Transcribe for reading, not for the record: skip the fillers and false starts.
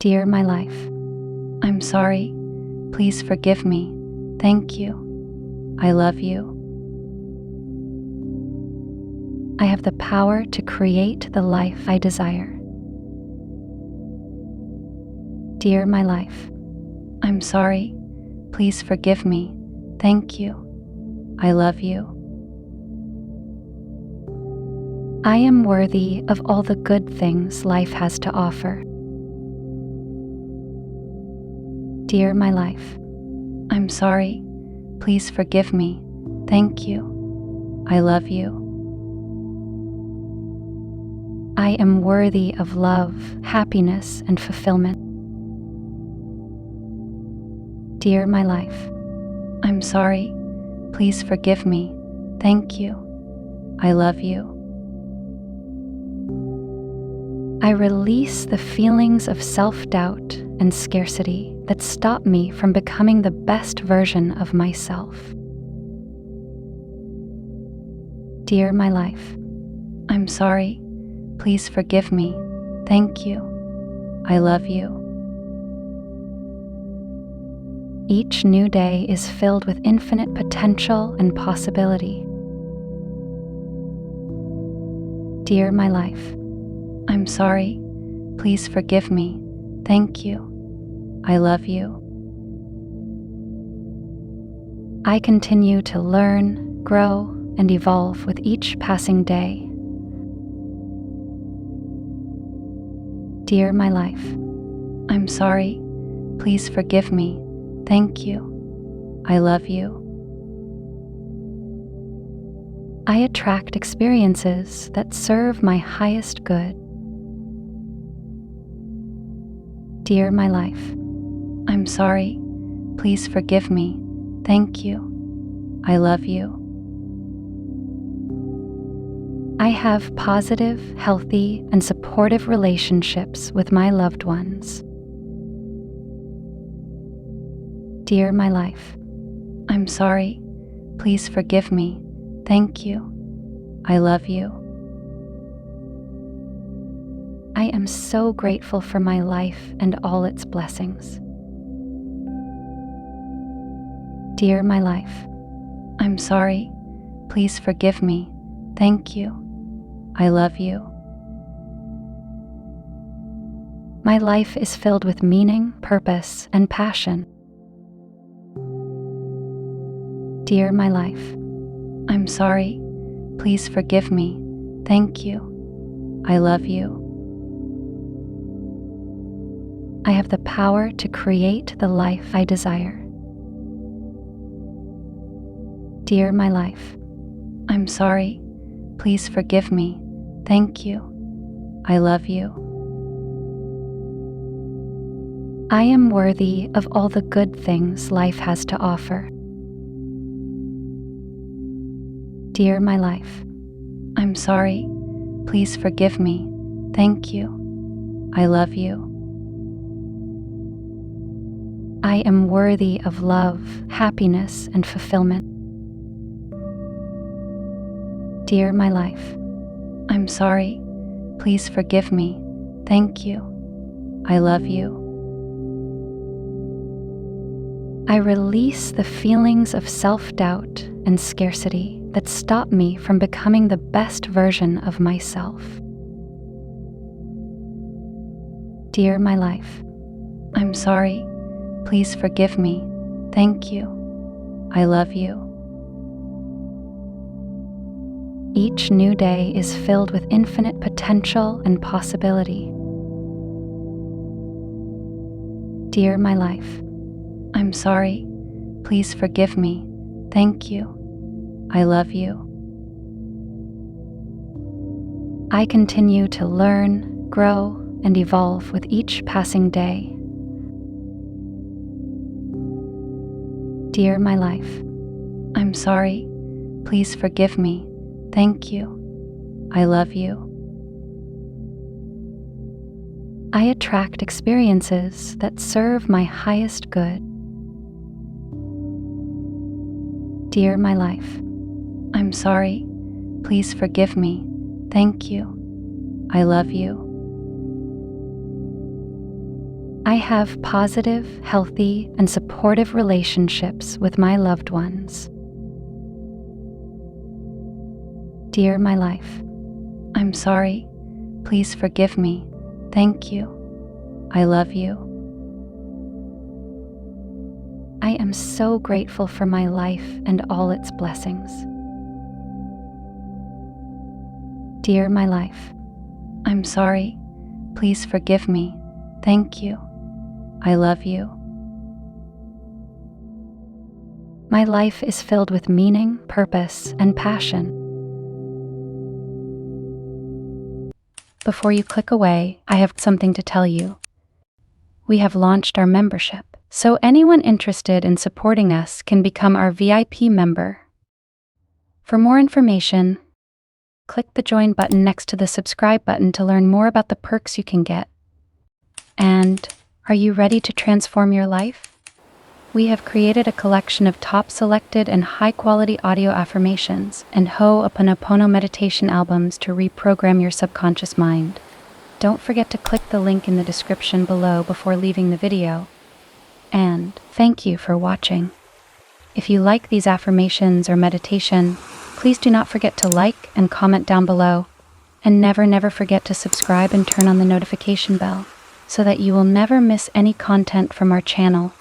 Dear my life, I'm sorry. Please forgive me. Thank you. I love you. I have the power to create the life I desire. Dear my life, I'm sorry. Please forgive me. Thank you. I love you. I am worthy of all the good things life has to offer. Dear my life, I'm sorry. Please forgive me. Thank you. I love you. I am worthy of love, happiness, and fulfillment. Dear my life, I'm sorry. Please forgive me. Thank you. I love you. I release the feelings of self-doubt and scarcity that stop me from becoming the best version of myself. Dear my life, I'm sorry. Please forgive me. Thank you. I love you. Each new day is filled with infinite potential and possibility. Dear my life, I'm sorry. Please forgive me. Thank you. I love you. I continue to learn, grow, and evolve with each passing day. Dear my life, I'm sorry. Please forgive me. Thank you. I love you. I attract experiences that serve my highest good. Dear my life, I'm sorry. Please forgive me. Thank you. I love you. I have positive, healthy, and supportive relationships with my loved ones. Dear my life, I'm sorry. Please forgive me. Thank you. I love you. I am so grateful for my life and all its blessings. Dear my life, I'm sorry. Please forgive me. Thank you. I love you. My life is filled with meaning, purpose, and passion. Dear my life, I'm sorry. Please forgive me. Thank you. I love you. I have the power to create the life I desire. Dear my life, I'm sorry. Please forgive me. Thank you. I love you. I am worthy of all the good things life has to offer. Dear my life, I'm sorry. Please forgive me. Thank you. I love you. I am worthy of love, happiness, and fulfillment. Dear my life, I'm sorry. Please forgive me. Thank you. I love you. I release the feelings of self-doubt and scarcity that stop me from becoming the best version of myself. Dear my life, I'm sorry. Please forgive me. Thank you. I love you. Each new day is filled with infinite potential and possibility. Dear my life, I'm sorry. Please forgive me. Thank you. I love you. I continue to learn, grow, and evolve with each passing day. Dear my life, I'm sorry. Please forgive me. Thank you. I love you. I attract experiences that serve my highest good. Dear my life, I'm sorry. Please forgive me. Thank you. I love you. I have positive, healthy, and supportive relationships with my loved ones. Dear my life, I'm sorry. Please forgive me. Thank you. I love you. I am so grateful for my life and all its blessings. Dear my life, I'm sorry. Please forgive me. Thank you. I love you. My life is filled with meaning, purpose, and passion. Before you click away, I have something to tell you. We have launched our membership, so anyone interested in supporting us can become our VIP member. For more information, click the join button next to the subscribe button to learn more about the perks you can get. And are you ready to transform your life? We have created a collection of top selected and high-quality audio affirmations and Ho'oponopono meditation albums to reprogram your subconscious mind. Don't forget to click the link in the description below before leaving the video. And thank you for watching. If you like these affirmations or meditation, please do not forget to like and comment down below. And never forget to subscribe and turn on the notification bell so that you will never miss any content from our channel.